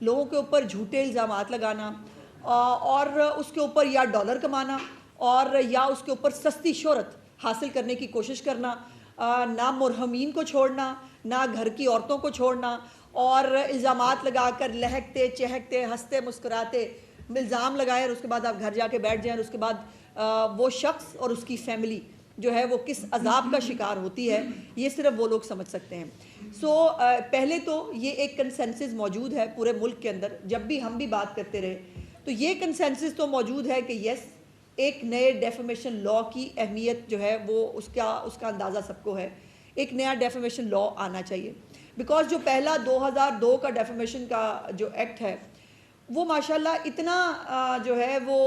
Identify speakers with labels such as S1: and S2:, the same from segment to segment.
S1: لوگوں کے اوپر جھوٹے الزامات لگانا اور اس کے اوپر یا ڈالر کمانا اور یا اس کے اوپر سستی شہرت حاصل کرنے کی کوشش کرنا، نہ مرحومین کو چھوڑنا، نہ گھر کی عورتوں کو چھوڑنا، اور الزامات لگا کر لہکتے چہکتے ہنستے مسکراتے الزام لگائیں اور اس کے بعد آپ گھر جا کے بیٹھ جائیں، اور اس کے بعد وہ شخص اور اس کی فیملی جو ہے وہ کس عذاب کا شکار ہوتی ہے، یہ صرف وہ لوگ سمجھ سکتے ہیں۔ پہلے تو یہ ایک کنسنسس موجود ہے پورے ملک کے اندر، جب بھی ہم بھی بات کرتے رہے تو یہ کنسنسس تو موجود ہے کہ یس، ایک نئے ڈیفیمیشن لا کی اہمیت جو ہے وہ اس کا اندازہ سب کو ہے۔ ایک نیا ڈیفیمیشن لا آنا چاہیے، بیکاز جو پہلا 2002 کا ڈیفیمیشن کا جو ایکٹ ہے وہ ماشاءاللہ اتنا جو ہے وہ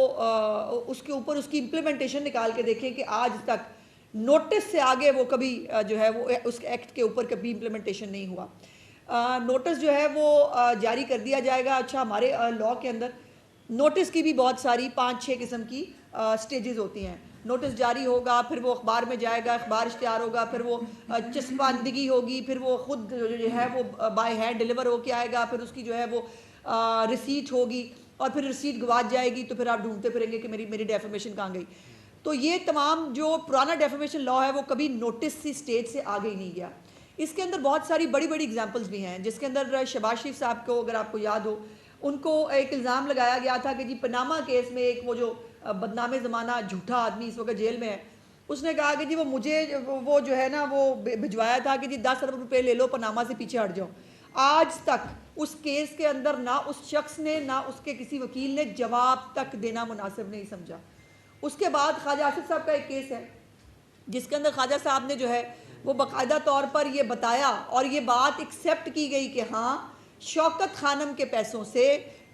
S1: اس کے اوپر اس کی امپلیمنٹیشن نکال کے دیکھیں کہ آج تک نوٹس سے آگے وہ کبھی جو ہے وہ اس ایکٹ کے اوپر کبھی امپلیمنٹیشن نہیں ہوا۔ نوٹس جو ہے وہ جاری کر دیا جائے گا۔ اچھا، ہمارے لاء کے اندر نوٹس کی بھی بہت ساری 5-6 قسم کی سٹیجز ہوتی ہیں۔ نوٹس جاری ہوگا، پھر وہ اخبار میں جائے گا، اخبار اشتہار ہوگا، پھر وہ چسپاندگی ہوگی، پھر وہ خود جو ہے وہ بائی ہینڈ ڈیلیور ہو کے آئے گا، پھر اس کی جو ہے وہ ریسیٹ ہوگی، اور پھر ریسیٹ گواچ جائے گی تو پھر آپ ڈھونڈتے پھریں گے کہ میری ڈیفیمیشن کہاں گئی۔ تو یہ تمام جو پرانا ڈیفیمیشن لا ہے وہ کبھی نوٹس سی سٹیج سے آگے ہی نہیں گیا۔ اس کے اندر بہت ساری بڑی بڑی اگزامپلز بھی ہیں، جس کے اندر شہباز شریف صاحب کو اگر آپ کو یاد ہو، ان کو ایک الزام لگایا گیا تھا کہ جی پناما کیس میں ایک وہ جو بدنام زمانہ جھوٹا آدمی اس وقت جیل میں ہے، اس نے کہا کہ جی وہ جو ہے نا وہ بھجوایا تھا کہ جی 10 ارب روپے لے لو، پناما سے پیچھے ہٹ جاؤ۔ آج تک اس کیس کے اندر نہ اس شخص نے نہ اس کے کسی وکیل نے جواب تک دینا مناسب نہیں سمجھا۔ اس کے بعد خواجہ آصف صاحب کا ایک کیس ہے جس کے اندر خواجہ صاحب نے جو ہے وہ باقاعدہ طور پر یہ بتایا اور یہ بات ایکسیپٹ کی گئی کہ ہاں، شوکت خانم کے پیسوں سے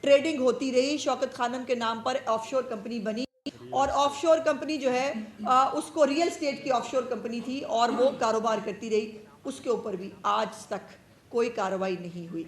S1: ٹریڈنگ ہوتی رہی، شوکت خانم کے نام پر آف شور کمپنی بنی، اور آف شور کمپنی جو ہے اس کو ریئل اسٹیٹ کی آف شور کمپنی تھی اور وہ کاروبار کرتی رہی، اس کے اوپر بھی آج تک کوئی کارروائی نہیں ہوئی۔